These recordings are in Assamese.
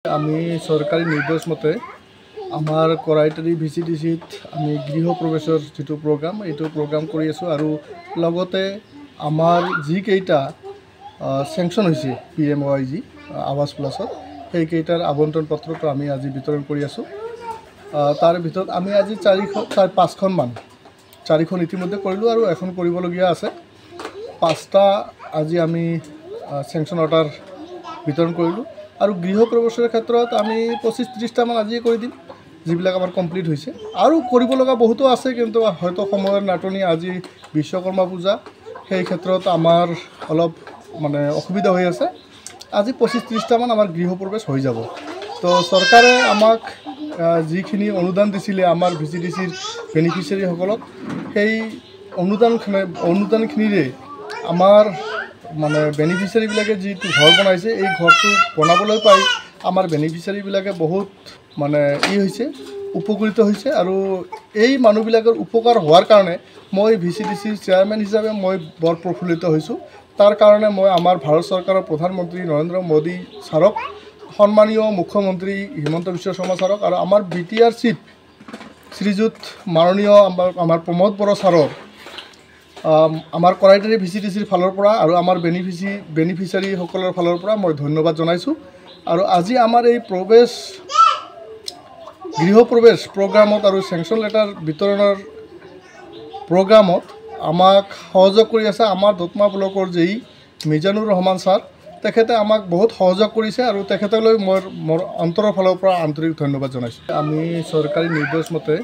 আমি সৰকাৰি নিৰ্দেশ মতে আমাৰ কৰাইটাৰী ভিচিডিচিত আমি গৃহ প্ৰৱেশৰ যেটো প্ৰগ্ৰাম কৰি আছো আৰু লগতে আমাৰ যিকেইটা চেংচন হৈছে PMOIG আৱাজ প্লাছত সেই কেইটাৰ আবণ্টন পত্ৰটো আমি আজি বিতৰণ কৰি আছো। তাৰ ভিতৰত আমি আজি 4-5খন মান 4খন ইতিমধ্যে কৰিলো আৰু এখন কৰিবলগীয়া আছে। 5টা আজি আমি চেংচন অৰ্ডাৰ বিতৰণ কৰিলো আৰু গৃহ প্ৰৱেশৰ ক্ষেত্ৰত আমি 25-30টা মান আজি কৰি দিম, যিবিলাক আমাৰ কমপ্লিট হৈছে। আৰু কৰিব লগা বহুতো আছে, কিন্তু হয়তো সময়ৰ নাটনি, আজি বিশ্বকৰ্মা পূজা, সেই ক্ষেত্ৰত আমাৰ অলপ অসুবিধা হৈ আছে। আজি 25-30টা মান আমাৰ গৃহ প্ৰৱেশ হৈ যাব। তো চৰকাৰে আমাক যিখিনি অনুদান দিছিলে আমাৰ ভিচিডিচিৰ বেনিফিচিয়াৰীসকলক, সেই অনুদানখিনিৰে আমাৰ বেনিফিচিয়াৰীবিলাকে যিটো ঘৰ বনাইছে, এই ঘৰটো বনাবলৈ পাই আমাৰ বেনিফিচিয়াৰীবিলাকে বহুত হৈছে, উপকৃত হৈছে। আৰু এই মানুহবিলাকৰ উপকাৰ হোৱাৰ কাৰণে মই ভিচিডিচিৰ চেয়াৰমেন হিচাপে মই বৰ প্ৰফুল্লিত হৈছোঁ। তাৰ কাৰণে মই আমাৰ ভাৰত চৰকাৰৰ প্ৰধানমন্ত্ৰী নৰেন্দ্ৰ মোদী ছাৰক, সন্মানীয় মুখ্যমন্ত্ৰী হিমন্ত বিশ্ব শৰ্মা ছাৰক আৰু আমাৰ BTR চিফ শ্ৰীযুত মাননীয় আমাৰ প্ৰমোদ বড়ো ছাৰক, আমাৰ কৰাইটাৰী ভিচিডিচিৰ ফালৰ পৰা আৰু আমাৰ বেনিফিচিয়াৰীসকলৰ ফালৰ পৰা মই ধন্যবাদ জনাইছোঁ। আৰু আজি আমাৰ এই গৃহ প্ৰৱেশ প্ৰগ্ৰামত আৰু চেংচন লেটাৰ বিতৰণৰ প্ৰগ্ৰামত আমাক সহযোগ কৰি আছে আমাৰ দতমা ব্লকৰ যেই মিজানুৰ ৰহমান ছাৰ। তেখেতে আমাক বহুত সহযোগ কৰিছে আৰু তেখেতলৈ মই মোৰ অন্তৰৰ ফালৰ পৰা আন্তৰিক ধন্যবাদ জনাইছোঁ। আমি চৰকাৰী নিৰ্দেশ মতে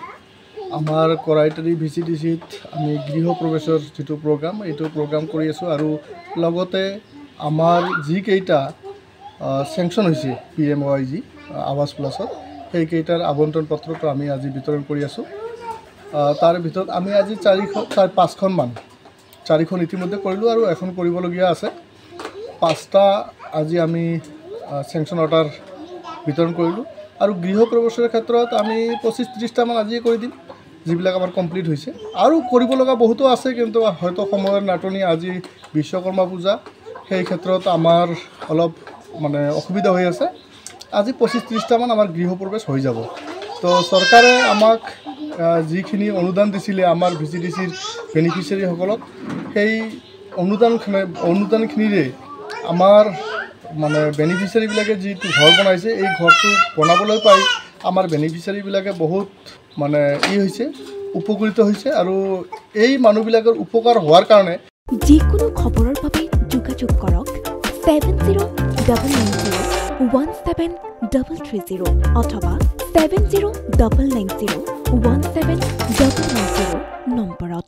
আমাৰ কৰাইটাৰী ভিচিডিচিত আমি গৃহ প্ৰৱেশৰ যেটো প্ৰগ্ৰাম কৰি আছো আৰু লগতে আমাৰ যিকেইটা চেংচন হৈছে PMOIG আৱাজ প্লাছত সেই কেইটাৰ আবণ্টন পত্ৰটো আমি আজি বিতৰণ কৰি আছো। তাৰ ভিতৰত আমি আজি 4-5খন মান 4খন ইতিমধ্যে কৰিলো আৰু এখন কৰিবলগীয়া আছে। 5টা আজি আমি চেংচন অৰ্ডাৰ বিতৰণ কৰিলো আৰু গৃহ প্ৰৱেশৰ ক্ষেত্ৰত আমি 25-30টা মান আজি কৰি দিম, যিবিলাক আমাৰ কমপ্লিট হৈছে। আৰু কৰিব লগা বহুতো আছে, কিন্তু হয়তো সময়ৰ নাটনি, আজি বিশ্বকৰ্মা পূজা, সেই ক্ষেত্ৰত আমাৰ অলপ অসুবিধা হৈ আছে। আজি 25-30টা মান আমাৰ গৃহ প্ৰৱেশ হৈ যাব। তো চৰকাৰে আমাক যিখিনি অনুদান দিছিলে আমাৰ ভিচিডিচিৰ বেনিফিচিয়াৰীসকলক, সেই অনুদানখিনিৰে আমাৰ বেনিফিচিয়াৰীবিলাকে যিটো ঘৰ বনাইছে, এই ঘৰটো বনাবলৈ পাই আমাৰ বেনিফিচিয়াৰীবিলাকে বহুত হৈছে, উপকৃত হৈছে। আৰু এই মানুহবিলাকৰ উপকাৰ হোৱাৰ কাৰণে যিকোনো খবৰৰ বাবে যোগাযোগ কৰক 7099017330 অথবা 70990179